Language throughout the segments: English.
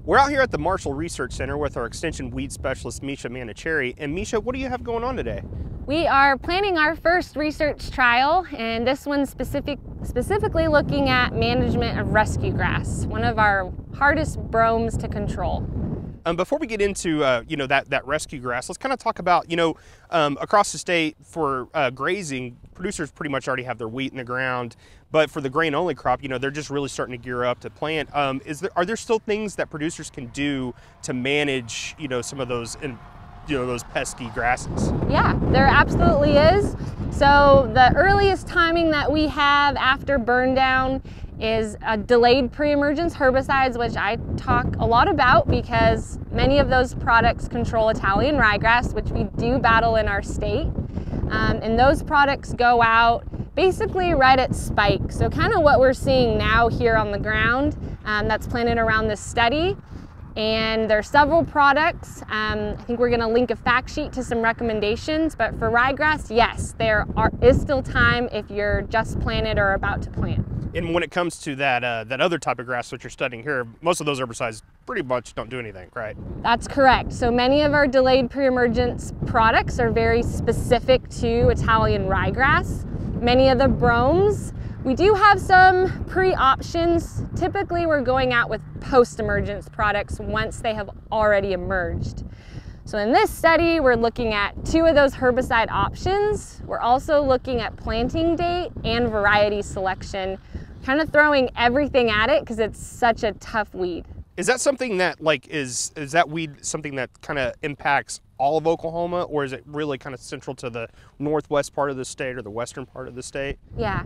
We're out here at the Marshall Research Center with our extension weed specialist, Misha Manuchehri. And Misha, what do you have going on today? We are planning our first research trial, and this one's specifically looking at management of rescue grass, one of our hardest bromes to control. Before we get into that rescue grass, let's kind of talk about across the state for grazing, producers pretty much already have their wheat in the ground, but for the grain only crop, they're just really starting to gear up to plant. Are there still things that producers can do to manage some of those those pesky grasses? Yeah, there absolutely is. So the earliest timing that we have after burn down is delayed pre-emergence herbicides, which I talk a lot about because many of those products control Italian ryegrass, which we do battle in our state. And those products go out basically right at spike. So kind of what we're seeing now here on the ground that's planted around this study. And there are several products. I think we're gonna link a fact sheet to some recommendations, but for ryegrass, yes, there is still time if you're just planted or about to plant. And when it comes to that other type of grass that you're studying here, most of those herbicides pretty much don't do anything, right? That's correct. So many of our delayed pre-emergence products are very specific to Italian ryegrass. Many of the bromes, we do have some pre-options. Typically, we're going out with post-emergence products once they have already emerged. So in this study, we're looking at 2 of those herbicide options. We're also looking at planting date and variety selection, kind of throwing everything at it because it's such a tough weed. Is that something that is that weed something that kind of impacts all of Oklahoma, or is it really kind of central to the northwest part of the state or the western part of the state? Yeah.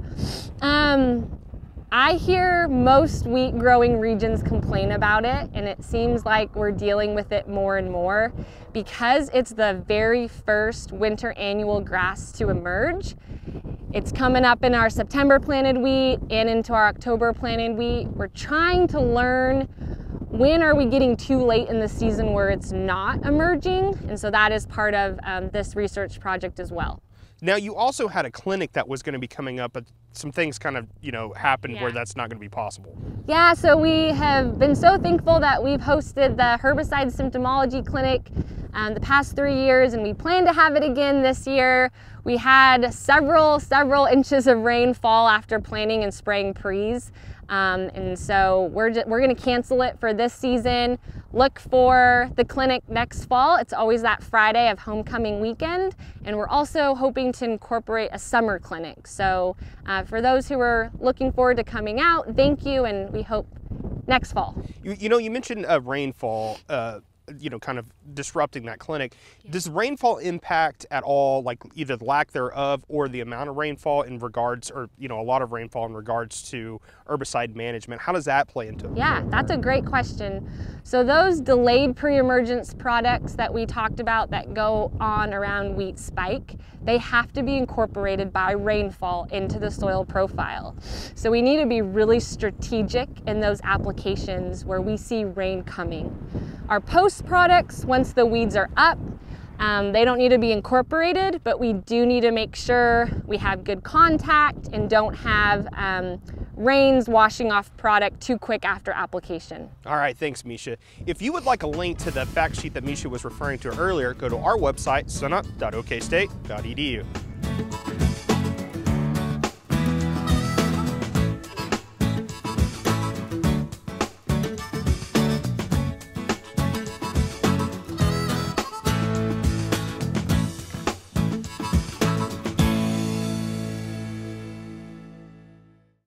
I hear most wheat growing regions complain about it, and it seems like we're dealing with it more and more because it's the very first winter annual grass to emerge. It's coming up in our September planted wheat and into our October planted wheat. We're trying to learn when are we getting too late in the season where it's not emerging, and so that is part of this research project as well. Now, you also had a clinic that was going to be coming up, but some things kind of, happened where that's not going to be possible. Yeah, so we have been so thankful that we've hosted the Herbicide Symptomology Clinic the past 3 years, and we plan to have it again this year. We had several inches of rainfall after planting and spraying pre's. And so we're going to cancel it for this season. Look for the clinic next fall. It's always that Friday of homecoming weekend. And we're also hoping to incorporate a summer clinic. So for those who are looking forward to coming out, thank you, and we hope next fall. You mentioned rainfall, kind of disrupting that clinic. Yeah. Does rainfall impact at all, like either the lack thereof or the amount of rainfall in regards, or a lot of rainfall in regards to herbicide management? How does that play into it? Yeah, that's a great question. So those delayed pre-emergence products that we talked about that go on around wheat spike, they have to be incorporated by rainfall into the soil profile. So we need to be really strategic in those applications where we see rain coming. Our post products, once the weeds are up, they don't need to be incorporated, but we do need to make sure we have good contact and don't have rains washing off product too quick after application. All right, thanks, Misha. If you would like a link to the fact sheet that Misha was referring to earlier, go to our website, sunup.okstate.edu.